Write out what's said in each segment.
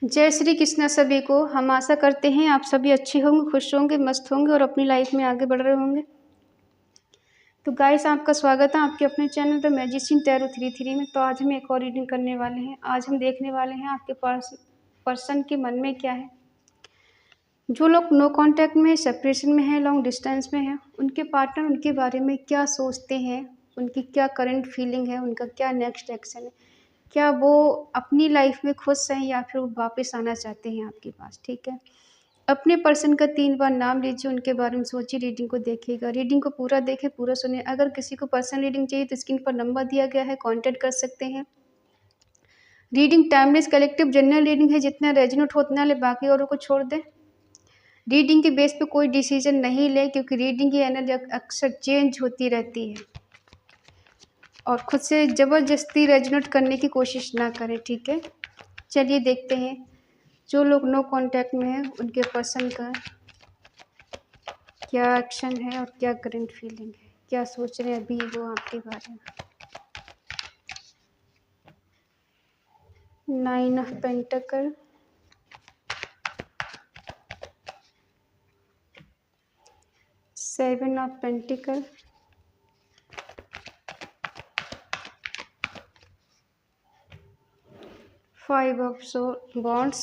जय श्री कृष्णा सभी को। हम आशा करते हैं आप सभी अच्छे होंगे, खुश होंगे, मस्त होंगे और अपनी लाइफ में आगे बढ़ रहे होंगे। तो गाइस, आपका स्वागत है आपके अपने चैनल द मैजिशियन टैरो 33 में। तो आज हम एक और रीडिंग करने वाले हैं। आज हम देखने वाले हैं आपके पर्सन के मन में क्या है। जो लोग नो कांटेक्ट में है, सेपरेशन में है, लॉन्ग डिस्टेंस में है, उनके पार्टनर उनके बारे में क्या सोचते हैं, उनकी क्या करंट फीलिंग है, उनका क्या नेक्स्ट एक्शन है, क्या वो अपनी लाइफ में खुश हैं या फिर वो वापस आना चाहते हैं आपके पास। ठीक है, अपने पर्सन का 3 बार नाम लीजिए, उनके बारे में सोचिए, रीडिंग को देखिएगा। रीडिंग को पूरा देखें, पूरा सुनिए। अगर किसी को पर्सनल रीडिंग चाहिए तो स्क्रीन पर नंबर दिया गया है, कांटेक्ट कर सकते हैं। Reading timeless collective general reading है, जितना रेजोनेट हो उतना ले, बाकी औरों को छोड़ दें। रीडिंग के बेस पे कोई डिसीजन नहीं ले, क्योंकि रीडिंग की एनर्जी अक्सर चेंज होती रहती है और खुद से ज़बरदस्ती रेजोनेट करने की कोशिश ना करें। ठीक है, चलिए देखते हैं जो लोग नो कांटेक्ट में हैं उनके पर्सन का क्या एक्शन है और क्या करंट फीलिंग है, क्या सोच रहे हैं अभी वो आपके बारे में। 9 of pentacle, 7 of pentacle, 5 of wands,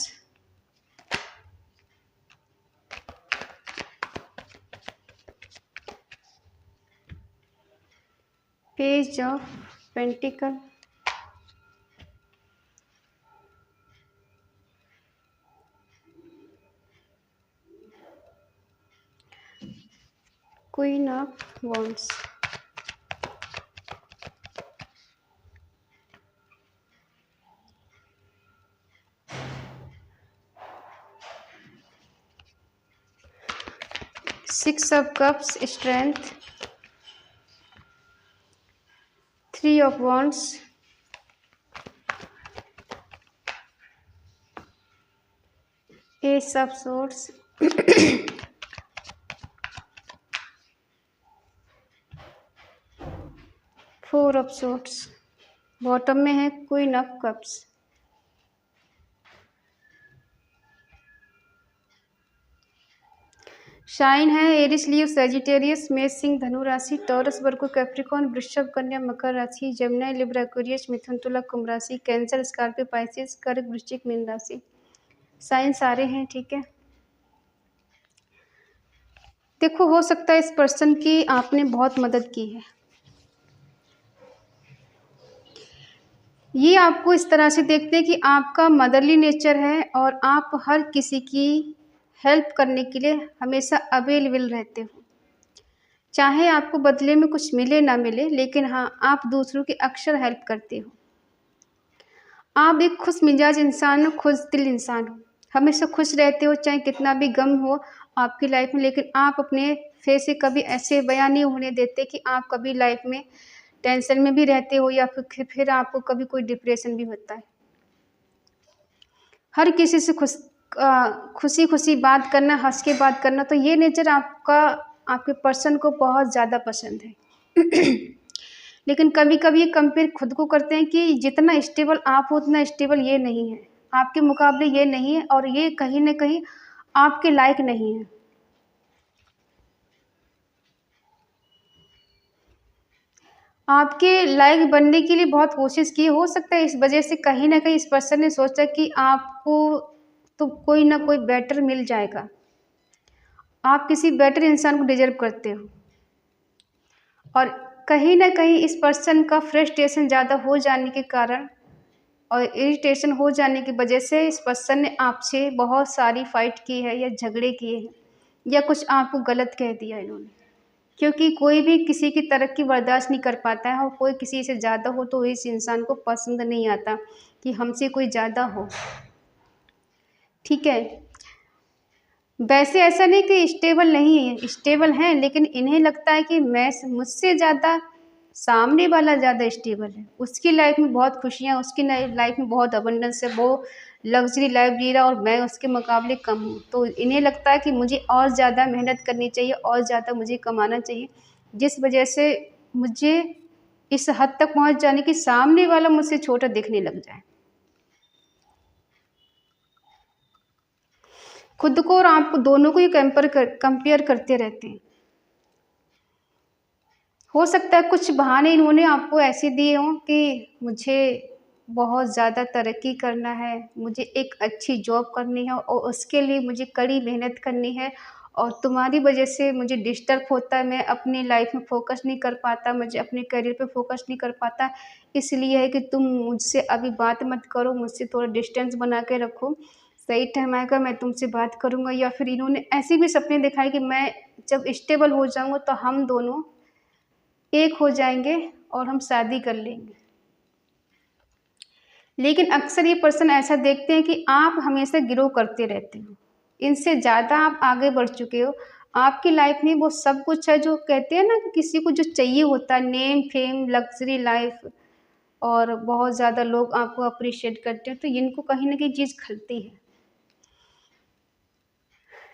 page of pentacle, queen of wands, six of cups, strength, 3 of wands, S of swords, 4 of swords। Bottom में है क्वीन ऑफ कप्स। शाइन है एरिस, लियो, सजिटेरियस, मेष, सिंह, धनु राशि, टॉरस, वर्गो, Capricorn, वृषभ, कन्या, मकर राशि, Jamuna, Libra, Aquarius, मिथुन, तुला, कुंभ राशि, कैंसर, स्कॉर्पियो, पाइसेस, कर्क, वृश्चिक, मीन राशि। साइन सारे हैं। ठीक है, देखो, हो सकता है इस पर्सन की आपने बहुत मदद की है। ये आपको इस तरह से देखते हैं कि आपका मदरली नेचर है और आप हर किसी की हेल्प करने के लिए हमेशा अवेलेबल रहते हो, चाहे आपको बदले में कुछ मिले ना मिले, लेकिन हाँ, आप दूसरों की अक्सर हेल्प करते हो। आप एक खुश मिजाज इंसान हो, खुश दिल इंसान हो, हमेशा खुश रहते हो, चाहे कितना भी गम हो आपकी लाइफ में, लेकिन आप अपने फेस से कभी ऐसे बयान नहीं होने देते कि आप कभी लाइफ में टेंशन में भी रहते हो या फिर आपको कभी कोई डिप्रेशन भी होता है। हर किसी से खुशी खुशी बात करना, हंस के बात करना, तो ये नेचर आपके पर्सन को बहुत ज़्यादा पसंद है। लेकिन कभी कभी ये कंपेयर खुद को करते हैं कि जितना स्टेबल आप हो उतना स्टेबल ये नहीं है, आपके मुकाबले ये नहीं है, और ये कहीं ना कहीं आपके लायक नहीं है। आपके लायक बनने के लिए बहुत कोशिश की, हो सकता है इस वजह से कहीं ना कहीं इस पर्सन ने सोचा कि आपको तो कोई ना कोई बेटर मिल जाएगा, आप किसी बेटर इंसान को डिजर्व करते हो। और कहीं ना कहीं इस पर्सन का फ्रस्ट्रेशन ज़्यादा हो जाने के कारण और इरिटेशन हो जाने की वजह से इस पर्सन ने आपसे बहुत सारी फाइट की है या झगड़े किए हैं या कुछ आपको गलत कह दिया इन्होंने, क्योंकि कोई भी किसी की तरक्की बर्दाश्त नहीं कर पाता है और कोई किसी से ज़्यादा हो तो इस इंसान को पसंद नहीं आता कि हमसे कोई ज़्यादा हो। ठीक है, वैसे ऐसा नहीं कि स्टेबल नहीं है, स्टेबल हैं, लेकिन इन्हें लगता है कि मैं मुझसे ज़्यादा सामने वाला ज़्यादा स्टेबल है, उसकी लाइफ में बहुत खुशियाँ, उसकी लाइफ में बहुत अबंडेंस है, वो लग्जरी लाइफ जी रहा और मैं उसके मुकाबले कम हूँ। तो इन्हें लगता है कि मुझे और ज़्यादा मेहनत करनी चाहिए और ज़्यादा मुझे कमाना चाहिए, जिस वजह से मुझे इस हद तक पहुँच जाने कि सामने वाला मुझसे छोटा दिखने लग जाए। खुद को और आपको दोनों को ही कंपेयर करते रहते हैं। हो सकता है कुछ बहाने इन्होंने आपको ऐसे दिए हों कि मुझे बहुत ज़्यादा तरक्की करना है, मुझे एक अच्छी जॉब करनी है और उसके लिए मुझे कड़ी मेहनत करनी है, और तुम्हारी वजह से मुझे डिस्टर्ब होता है, मैं अपनी लाइफ में फोकस नहीं कर पाता, मुझे अपने करियर पे फोकस नहीं कर पाता, इसलिए है कि तुम मुझसे अभी बात मत करो, मुझसे थोड़ा डिस्टेंस बना के रखो, सही टाइम आएगा मैं तुमसे बात करूँगा। या फिर इन्होंने ऐसे भी सपने दिखाए कि मैं जब स्टेबल हो जाऊँगा तो हम दोनों एक हो जाएंगे और हम शादी कर लेंगे। लेकिन अक्सर ये पर्सन ऐसा देखते हैं कि आप हमेशा गिरो करते रहते हो, इनसे ज़्यादा आप आगे बढ़ चुके हो, आपकी लाइफ में वो सब कुछ है जो कहते हैं ना कि किसी को जो चाहिए होता है, नेम फेम लग्जरी लाइफ, और बहुत ज़्यादा लोग आपको अप्रिशिएट करते हैं, तो इनको कहीं ना कहीं चीज़ खलती है।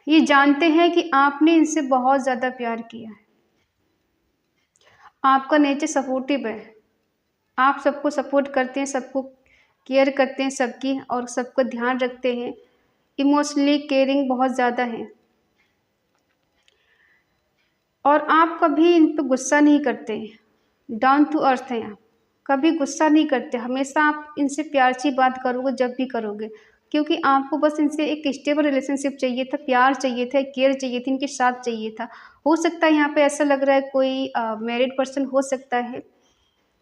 ये जानते हैं कि आपने इनसे बहुत ज़्यादा प्यार किया है, आपका नेचर सपोर्टिव है, आप सबको सपोर्ट करते हैं, सबको केयर करते हैं सबकी, और सबका ध्यान रखते हैं, इमोशनली केयरिंग बहुत ज़्यादा है, और आप कभी इन पे गुस्सा नहीं करते, डाउन टू अर्थ हैं आप, कभी गुस्सा नहीं करते, हमेशा आप इनसे प्यार से बात करोगे जब भी करोगे, क्योंकि आपको बस इनसे एक स्टेबल रिलेशनशिप चाहिए था, प्यार चाहिए था, केयर चाहिए थी, इनके साथ चाहिए था। हो सकता है यहाँ पे ऐसा लग रहा है कोई मैरिड पर्सन हो सकता है,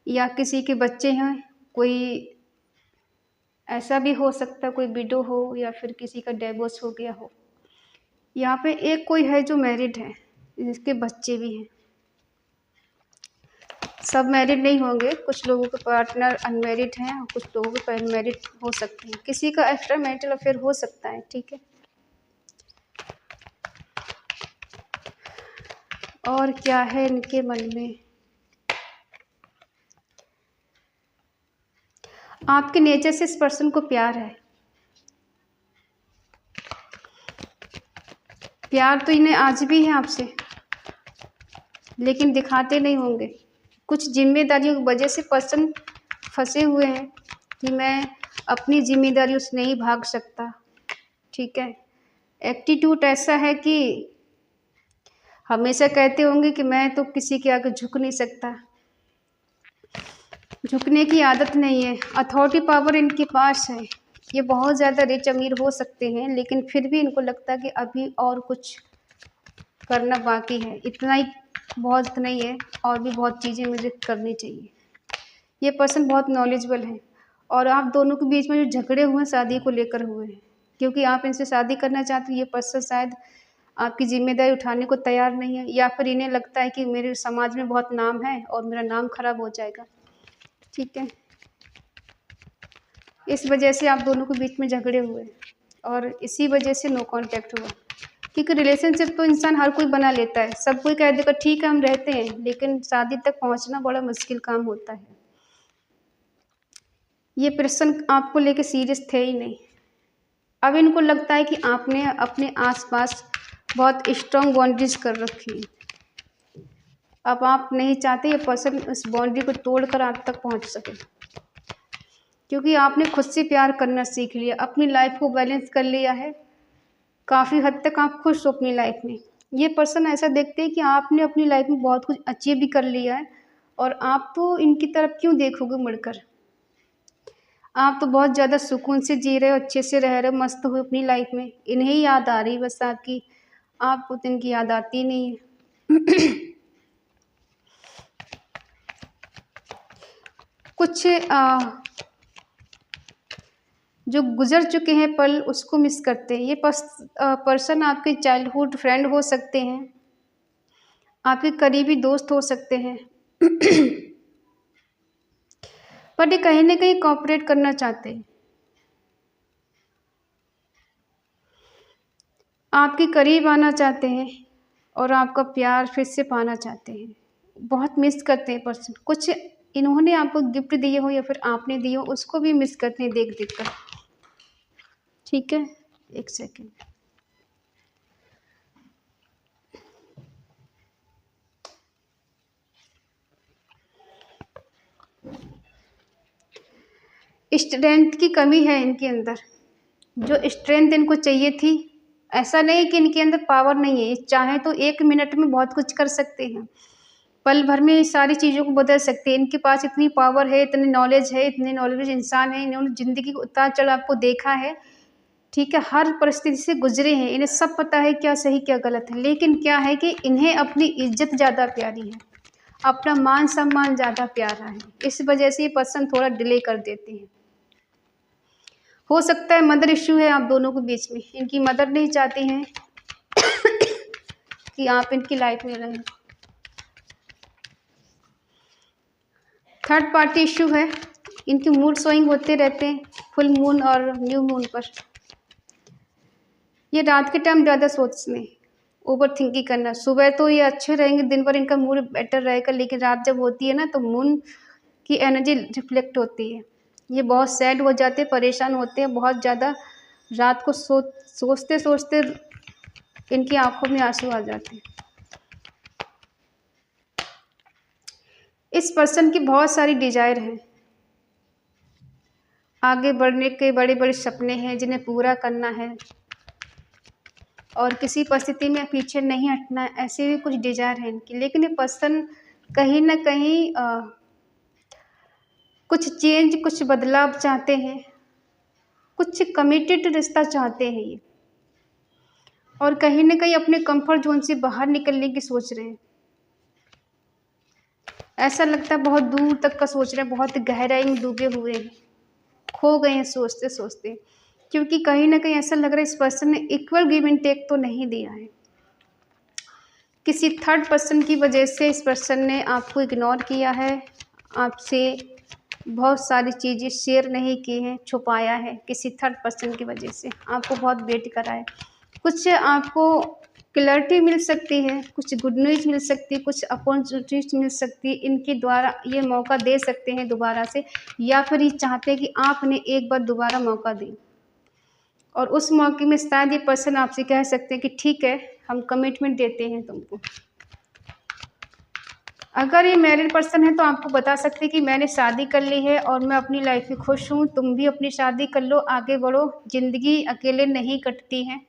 या किसी के बच्चे हैं, कोई ऐसा भी हो सकता है, कोई विडो हो या फिर किसी का डिवोर्स हो गया हो। यहाँ पे एक कोई है जो मैरिड है, जिसके बच्चे भी हैं, सब मैरिड नहीं होंगे, कुछ लोगों के पार्टनर अनमैरिड हैं और कुछ लोगों के मैरिड हो सकते हैं, किसी का एक्स्ट्रा मैरिटल अफेयर हो सकता है, ठीक है। और क्या है इनके मन में, आपके नेचर से इस पर्सन को प्यार है, प्यार तो इन्हें आज भी है आपसे, लेकिन दिखाते नहीं होंगे, कुछ जिम्मेदारियों की वजह से पर्सन फंसे हुए हैं कि मैं अपनी जिम्मेदारियों से नहीं भाग सकता, ठीक है। एटीट्यूड ऐसा है कि हमेशा कहते होंगे कि मैं तो किसी के आगे झुक नहीं सकता, झुकने की आदत नहीं है, अथॉरिटी पावर इनके पास है, ये बहुत ज़्यादा रिच अमीर हो सकते हैं, लेकिन फिर भी इनको लगता है कि अभी और कुछ करना बाकी है, इतना ही बहुत नहीं है, और भी बहुत चीज़ें मुझे करनी चाहिए। ये पर्सन बहुत नॉलेजेबल है, और आप दोनों के बीच में जो झगड़े हुए हैं शादी को लेकर हुए हैं, क्योंकि आप इनसे शादी करना चाहते हैं, ये पर्सन शायद आपकी जिम्मेदारी उठाने को तैयार नहीं है, या फिर इन्हें लगता है कि मेरे समाज में बहुत नाम है और मेरा नाम खराब हो जाएगा, ठीक है। इस वजह से आप दोनों के बीच में झगड़े हुए, और इसी वजह से नो कांटेक्ट हुआ, क्योंकि रिलेशनशिप तो इंसान हर कोई बना लेता है, सब कोई कह देगा ठीक है हम रहते हैं, लेकिन शादी तक पहुंचना बड़ा मुश्किल काम होता है। ये पर्सन आपको लेके सीरियस थे ही नहीं, अब इनको लगता है कि आपने अपने आसपास बहुत स्ट्रॉन्ग बाउंड्रीज कर रखी है, अब आप नहीं चाहते ये पर्सन उस बाउंड्री को तोड़कर आप तक पहुंच सके, क्योंकि आपने खुद से प्यार करना सीख लिया, अपनी लाइफ को बैलेंस कर लिया है, काफ़ी हद तक आप खुश हो अपनी लाइफ में। ये पर्सन ऐसा देखते हैं कि आपने अपनी लाइफ में बहुत कुछ अचीव भी कर लिया है, और आप तो इनकी तरफ क्यों देखोगे मुड़कर, आप तो बहुत ज़्यादा सुकून से जी रहे हो, अच्छे से रह रहे हो, मस्त हो अपनी लाइफ में, इन्हें ही याद आ रही बस आपकी, आपको तो इनकी याद आती नहीं है। कुछ जो गुजर चुके हैं पल उसको मिस करते हैं, ये पर्सन आपके चाइल्डहुड फ्रेंड हो सकते हैं, आपके करीबी दोस्त हो सकते हैं, बट ये कहीं ना कहीं कोऑपरेट करना चाहते हैं, आपके करीब आना चाहते हैं, और आपका प्यार फिर से पाना चाहते हैं, बहुत मिस करते हैं पर्सन, कुछ इन्होंने आपको गिफ्ट दिए हो या फिर आपने दिए हो उसको भी मिस करते हैं देख देख कर, ठीक है। एक सेकेंड, स्ट्रेंथ की कमी है इनके अंदर, जो स्ट्रेंथ इनको चाहिए थी ऐसा नहीं कि इनके अंदर पावर नहीं है, चाहे तो 1 मिनट में बहुत कुछ कर सकते हैं, पल भर में सारी चीज़ों को बदल सकते हैं। इनके पास इतनी पावर है, इतनी नॉलेज है, इतने नॉलेज इंसान है, इन्होंने ज़िंदगी के उतार-चढ़ाव को देखा है, ठीक है, हर परिस्थिति से गुजरे हैं, इन्हें सब पता है क्या सही क्या गलत है। लेकिन क्या है कि इन्हें अपनी इज्जत ज़्यादा प्यारी है, अपना मान सम्मान ज़्यादा प्यारा है, इस वजह से ये पर्सन थोड़ा डिले कर देते हैं। हो सकता है मदर इश्यू है आप दोनों के बीच में, इनकी मदर नहीं चाहती हैं कि आप इनकी लाइफ में रहें। थर्ड पार्टी इश्यू है, इनकी मूड स्विंग होते रहते हैं फुल मून और न्यू मून पर। ये रात के टाइम ज़्यादा सोचने, ओवर थिंकिंग करना। सुबह तो ये अच्छे रहेंगे, दिन भर इनका मूड बेटर रहेगा, लेकिन रात जब होती है ना तो मून की एनर्जी रिफ्लेक्ट होती है। ये बहुत सैड हो जाते हैं, परेशान होते हैं बहुत ज़्यादा। रात को सोचते सोचते इनकी आंखों में आंसू आ जाते हैं। इस पर्सन की बहुत सारी डिजायर हैं, आगे बढ़ने के बड़े बड़े सपने हैं जिन्हें पूरा करना है और किसी परिस्थिति में पीछे नहीं हटना है, ऐसे भी कुछ डिजायर है इनकी। लेकिन ये पर्सन कहीं ना कहीं कुछ चेंज, कुछ बदलाव चाहते हैं, कुछ कमिटेड रिश्ता चाहते हैं ये, और कहीं ना कहीं अपने कंफर्ट जोन से बाहर निकलने की सोच रहे हैं। ऐसा लगता है बहुत दूर तक का सोच रहे हैं, बहुत गहराई में डूबे हुए हैं, खो गए हैं सोचते सोचते। क्योंकि कहीं ना कहीं ऐसा लग रहा है इस पर्सन ने इक्वल गिव एंड टेक तो नहीं दिया है। किसी थर्ड पर्सन की वजह से इस पर्सन ने आपको इग्नोर किया है, आपसे बहुत सारी चीज़ें शेयर नहीं की हैं, छुपाया है। किसी थर्ड पर्सन की वजह से आपको बहुत वेट करा है। कुछ आपको क्लैरिटी मिल सकती है, कुछ गुड न्यूज़ मिल सकती है, कुछ अपॉर्चुनिटीज मिल सकती है, इनके द्वारा ये मौका दे सकते हैं दोबारा से, या फिर ये चाहते हैं कि आप इन्हें एक बार दोबारा मौका दें। और उस मौके में शायद ये पर्सन आपसे कह सकते हैं कि ठीक है, हम कमिटमेंट देते हैं तुमको। अगर ये मैरिड पर्सन है तो आपको बता सकते हैं कि मैंने शादी कर ली है और मैं अपनी लाइफ में खुश हूँ, तुम भी अपनी शादी कर लो, आगे बढ़ो, ज़िंदगी अकेले नहीं कटती है।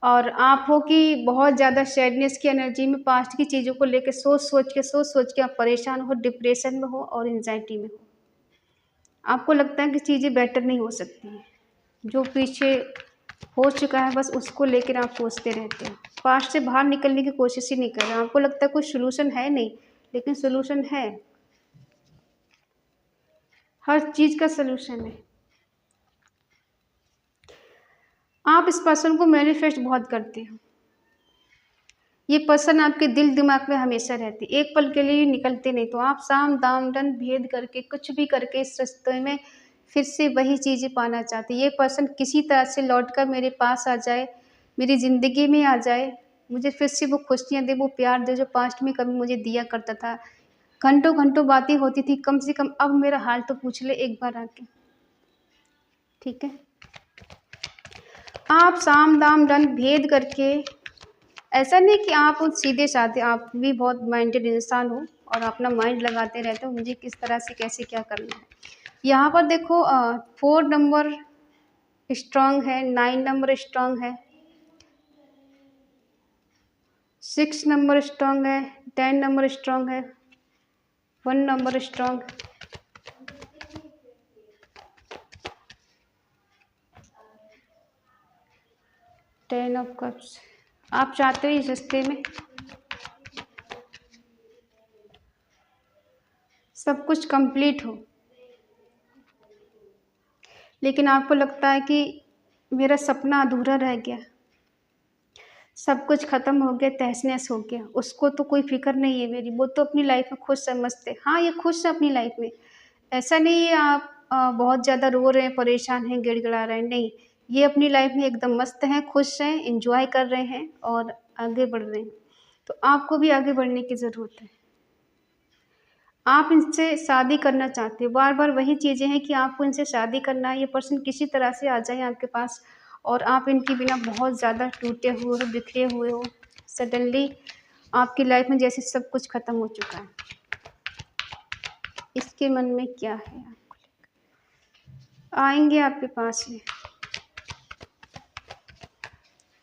और आप हो कि बहुत ज़्यादा सैडनेस की एनर्जी में, पास्ट की चीज़ों को लेकर सोच सोच के आप परेशान हो, डिप्रेशन में हो और एंजाइटी में हो। आपको लगता है कि चीज़ें बेटर नहीं हो सकती हैं, जो पीछे हो चुका है बस उसको लेकर आप सोचते रहते हो, पास्ट से बाहर निकलने की कोशिश ही नहीं कर रहे। आपको लगता है कोई सोल्यूशन है नहीं, लेकिन सोल्यूशन है, हर चीज़ का सोल्यूशन है। आप इस पर्सन को मैनिफेस्ट बहुत करते हो, ये पर्सन आपके दिल दिमाग में हमेशा रहती, एक पल के लिए निकलते नहीं। तो आप साम दाम दंड भेद करके कुछ भी करके इस रास्ते में फिर से वही चीज़ें पाना चाहते। ये पर्सन किसी तरह से लौट कर मेरे पास आ जाए, मेरी ज़िंदगी में आ जाए, मुझे फिर से वो खुशियाँ दे, वो प्यार दे जो पास्ट में कभी मुझे दिया करता था। घंटों घंटों बातें होती थी, कम से कम अब मेरा हाल तो पूछ ले एक बार आके, ठीक है। आप साम दाम दंड भेद करके, ऐसा नहीं कि आप सीधे साधे, आप भी बहुत माइंडेड इंसान हो और अपना माइंड लगाते रहते हो मुझे किस तरह से कैसे क्या करना है। यहाँ पर देखो 4 नंबर स्ट्रांग है, 9 नंबर स्ट्रांग है, 6 नंबर स्ट्रांग है, 10 नंबर स्ट्रांग है, 1 नंबर स्ट्रांग, 10 ऑफ कप्स। आप चाहते हो इस रिश्ते में सब कुछ कंप्लीट हो, लेकिन आपको लगता है कि मेरा सपना अधूरा रह गया, सब कुछ ख़त्म हो गया, तहस-नहस हो गया। उसको तो कोई फ़िक्र नहीं है मेरी, वो तो अपनी लाइफ में खुश है, मस्त है। हाँ, ये खुश है अपनी लाइफ में, ऐसा नहीं है आप बहुत ज़्यादा रो रहे हैं, परेशान हैं, गिड़गिड़ा रहे हैं, नहीं। ये अपनी लाइफ में एकदम मस्त हैं, खुश हैं, एंजॉय कर रहे हैं और आगे बढ़ रहे हैं। तो आपको भी आगे बढ़ने की ज़रूरत है। आप इनसे शादी करना चाहते हो, बार-बार वही चीज़ें हैं कि आपको इनसे शादी करना है। ये पर्सन किसी तरह से आ जाए आपके पास और आप इनके बिना बहुत ज़्यादा टूटे हुए हो, बिखरे हुए हो। सडनली आपकी लाइफ में जैसे सब कुछ ख़त्म हो चुका है। इसके मन में क्या है आपको लेकर? आएँगे आपके पास में।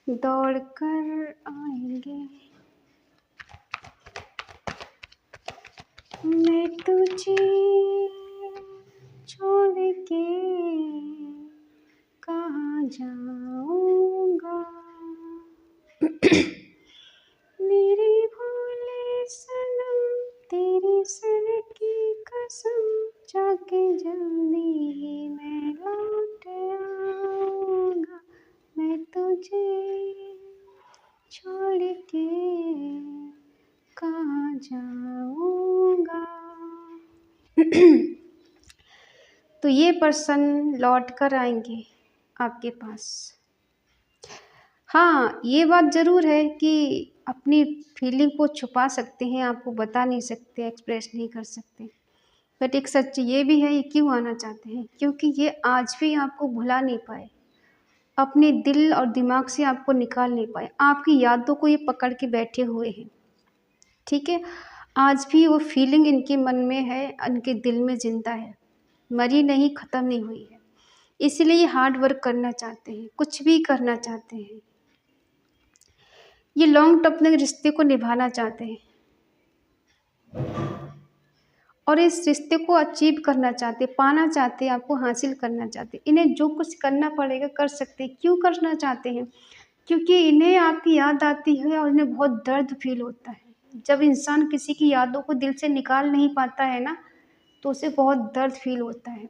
दौड़ कर आएंगे, मैं तुझे छोड़ के कहाँ जाऊंगा, मेरे भोले सनम तेरे सर की कसम, जाके जल्दी ही मैं लौट आऊंगा, मैं तुझे छोड़ के कहाँ जाऊंगा। तो ये पर्सन लौट कर आएंगे आपके पास। हाँ, ये बात ज़रूर है कि अपनी फीलिंग को छुपा सकते हैं, आपको बता नहीं सकते, एक्सप्रेस नहीं कर सकते, बट एक सच ये भी है, ये क्यों आना चाहते हैं, क्योंकि ये आज भी आपको भुला नहीं पाए, अपने दिल और दिमाग से आपको निकाल नहीं पाए, आपकी यादों को ये पकड़ के बैठे हुए हैं। ठीक है, आज भी वो फीलिंग इनके मन में है, इनके दिल में ज़िंदा है, मरी नहीं, ख़त्म नहीं हुई है। इसलिए हार्ड वर्क करना चाहते हैं, कुछ भी करना चाहते हैं, ये लॉन्ग टर्म अपने रिश्ते को निभाना चाहते हैं और इस रिश्ते को अचीव करना चाहते, पाना चाहते, आपको हासिल करना चाहते। इन्हें जो कुछ करना पड़ेगा कर सकते हैं। क्यों करना चाहते हैं? क्योंकि इन्हें आपकी याद आती है और इन्हें बहुत दर्द फील होता है। जब इंसान किसी की यादों को दिल से निकाल नहीं पाता है ना, तो उसे बहुत दर्द फील होता है।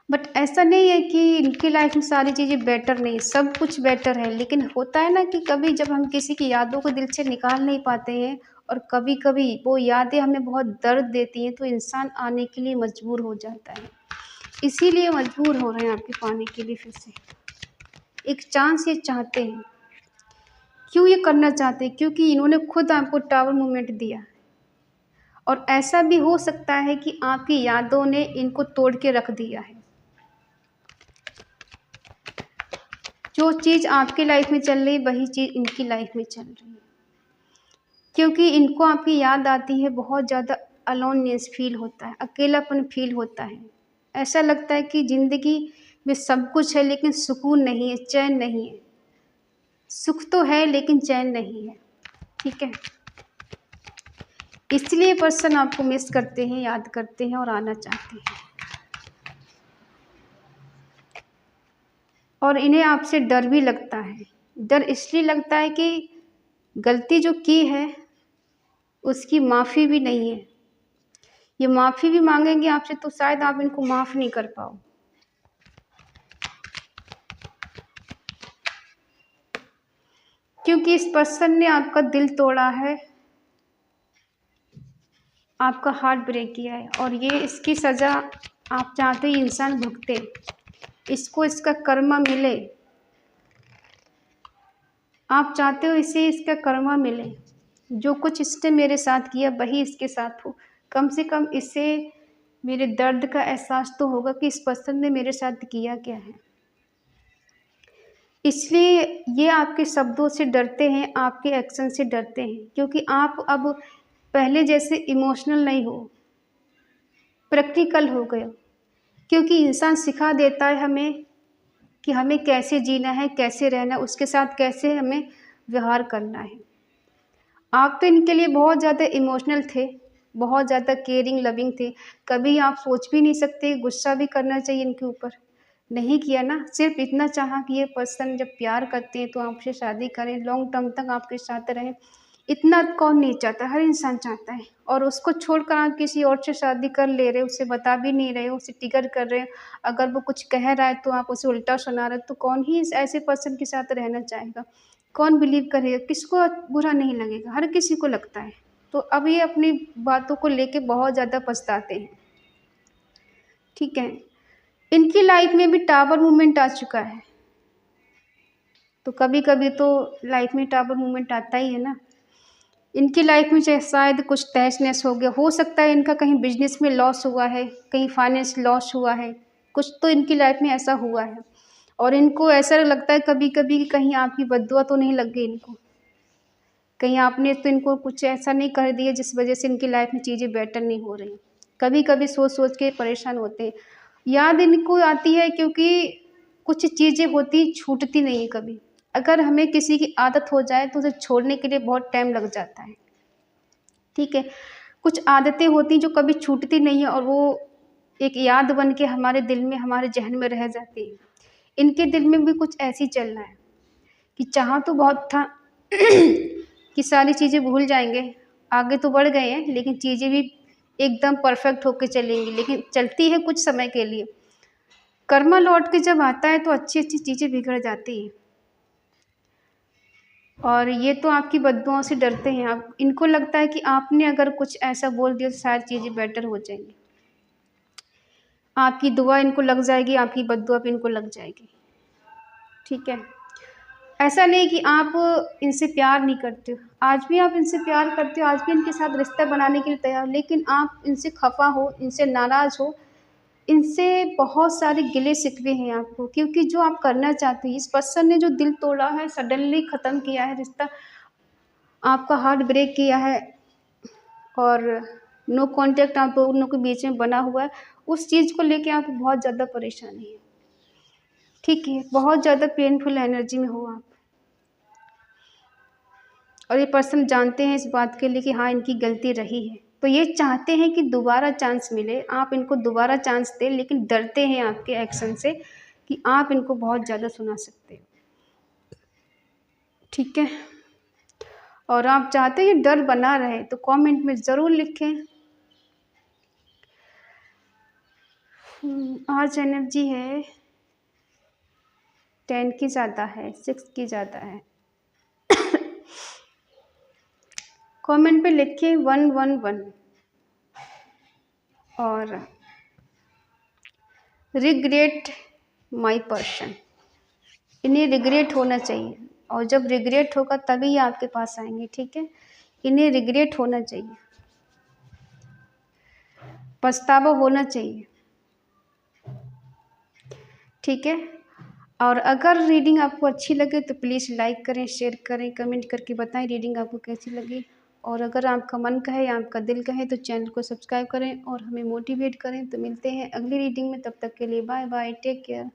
बट ऐसा नहीं है कि इनकी लाइफ में सारी चीज़ें बेटर नहीं, सब कुछ बेटर है, लेकिन होता है ना कि कभी जब हम किसी की यादों को दिल से निकाल नहीं पाते हैं और कभी कभी वो यादें हमें बहुत दर्द देती हैं, तो इंसान आने के लिए मजबूर हो जाता है। इसीलिए मजबूर हो रहे हैं आपके पाने के लिए, फिर से एक चांस ये चाहते हैं। क्यों ये करना चाहते हैं? क्योंकि इन्होंने खुद आपको टावर मूवमेंट दिया, और ऐसा भी हो सकता है कि आपकी यादों ने इनको तोड़ के रख दिया है। जो चीज़ आपकी लाइफ में चल रही, वही चीज़ इनकी लाइफ में चल रही है, क्योंकि इनको आपकी याद आती है, बहुत ज़्यादा अलोननेस फील होता है, अकेलापन फील होता है, ऐसा लगता है कि ज़िंदगी में सब कुछ है लेकिन सुकून नहीं है, चैन नहीं है। सुख तो है लेकिन चैन नहीं है। ठीक है, इसलिए पर्सन आपको मिस करते हैं, याद करते हैं और आना चाहते हैं, और इन्हें आपसे डर भी लगता है। डर इसलिए लगता है कि गलती जो की है उसकी माफ़ी भी नहीं है, ये माफ़ी भी मांगेंगे आपसे तो शायद आप इनको माफ़ नहीं कर पाओ। क्योंकि इस पर्सन ने आपका दिल तोड़ा है, आपका हार्ट ब्रेक किया है, और ये इसकी सज़ा आप चाहते ही इंसान भुगते, इसको इसका कर्मा मिले, आप चाहते हो इसे इसका कर्मा मिले। जो कुछ इसने मेरे साथ किया वही इसके साथ हो, कम से कम इसे मेरे दर्द का एहसास तो होगा कि इस पर्सन ने मेरे साथ किया क्या है। इसलिए ये आपके शब्दों से डरते हैं, आपके एक्शन से डरते हैं, क्योंकि आप अब पहले जैसे इमोशनल नहीं हो, प्रैक्टिकल हो गए हो। क्योंकि इंसान सिखा देता है हमें कि हमें कैसे जीना है, कैसे रहना है, उसके साथ कैसे हमें व्यवहार करना है। आप तो इनके लिए बहुत ज़्यादा इमोशनल थे, बहुत ज़्यादा केयरिंग लविंग थे, कभी आप सोच भी नहीं सकते गुस्सा भी करना चाहिए इनके ऊपर, नहीं किया ना। सिर्फ इतना चाहा कि ये पर्सन जब प्यार करते हैं तो आपसे शादी करें, लॉन्ग टर्म तक आपके साथ रहें। इतना कौन नहीं चाहता, हर इंसान चाहता है। और उसको छोड़कर आप किसी और से शादी कर ले रहे हो, उसे बता भी नहीं रहे हो, उसे टिगर कर रहे हो, अगर वो कुछ कह रहा है तो आप उसे उल्टा सुना रहे हो, तो कौन ही इस ऐसे पर्सन के साथ रहना चाहेगा? कौन बिलीव करेगा? किसको बुरा नहीं लगेगा? हर किसी को लगता है। तो अब ये अपनी बातों को लेके बहुत ज़्यादा पछताते हैं। ठीक है, इनकी लाइफ में भी टावर मूवमेंट आ चुका है, तो कभी कभी तो लाइफ में टावर मूवमेंट आता ही है ना। इनकी लाइफ में चाहे शायद कुछ तहस नहस हो गया, हो सकता है इनका कहीं बिजनेस में लॉस हुआ है, कहीं फाइनेंस लॉस हुआ है, कुछ तो इनकी लाइफ में ऐसा हुआ है, और इनको ऐसा लगता है कभी कभी कि कहीं आपकी बद्दुआ तो नहीं लग गई इनको, कहीं आपने तो इनको कुछ ऐसा नहीं कर दिया जिस वजह से इनकी लाइफ में चीज़ें बेटर नहीं हो रही। कभी कभी सोच सोच के परेशान होते हैं। याद इनको आती है क्योंकि कुछ चीज़ें होती छूटती नहीं है कभी। अगर हमें किसी की आदत हो जाए तो उसे छोड़ने के लिए बहुत टाइम लग जाता है, ठीक है। कुछ आदतें होती हैं जो कभी छूटती नहीं है और वो एक याद बन के हमारे दिल में, हमारे ज़हन में रह जाती है। इनके दिल में भी कुछ ऐसे ही चल रहा है कि चाहा तो बहुत था कि सारी चीज़ें भूल जाएँगे, आगे तो बढ़ गए हैं, लेकिन चीज़ें भी एकदम परफेक्ट होके चलेंगी, लेकिन चलती है कुछ समय के लिए। कर्मा लौट के जब आता है तो अच्छी-अच्छी चीज़ें बिगड़ जाती हैं। और ये तो आपकी बददुआओं से डरते हैं आप, इनको लगता है कि आपने अगर कुछ ऐसा बोल दिया तो शायद चीज़ें बेटर हो जाएँगी। आपकी दुआ इनको लग जाएगी, आपकी बददुआ भी इनको लग जाएगी, ठीक है। ऐसा नहीं कि आप इनसे प्यार नहीं करते हो, आज भी आप इनसे प्यार करते हो, आज भी इनके साथ रिश्ता बनाने के लिए तैयार हो, लेकिन आप इनसे खफ़ा हो, इनसे नाराज़ हो, इनसे बहुत सारे गिले-शिकवे हैं आपको, क्योंकि जो आप करना चाहते हैं, इस पर्सन ने जो दिल तोड़ा है, सडनली ख़त्म किया है रिश्ता, आपका हार्ट ब्रेक किया है और नो कॉन्टैक्ट आप दोनों के बीच में बना हुआ है, उस चीज़ को लेके आपको बहुत ज़्यादा परेशानी है, ठीक है? बहुत ज़्यादा पेनफुल एनर्जी में हो आप। और ये पर्सन जानते हैं इस बात के लिए कि हाँ, इनकी गलती रही है। तो ये चाहते हैं कि दोबारा चांस मिले, आप इनको दोबारा चांस दें, लेकिन डरते हैं आपके एक्शन से कि आप इनको बहुत ज़्यादा सुना सकते हो, ठीक है? और आप चाहते हैं ये डर बना रहे, तो कमेंट में ज़रूर लिखें। आज एनर्जी है 10 की ज़्यादा है, 6 की ज़्यादा है। कमेंट पे लिखें 111 और रिग्रेट माय पर्सन। इन्हें रिग्रेट होना चाहिए और जब रिग्रेट होगा तभी ये आपके पास आएंगे, ठीक है। इन्हें रिग्रेट होना चाहिए, पछतावा होना चाहिए, ठीक है। और अगर रीडिंग आपको अच्छी लगे तो प्लीज़ लाइक करें, शेयर करें, कमेंट करके बताएं रीडिंग आपको कैसी लगी। और अगर आपका मन कहे या आपका दिल कहे तो चैनल को सब्सक्राइब करें और हमें मोटिवेट करें। तो मिलते हैं अगली रीडिंग में, तब तक के लिए बाय बाय, टेक केयर।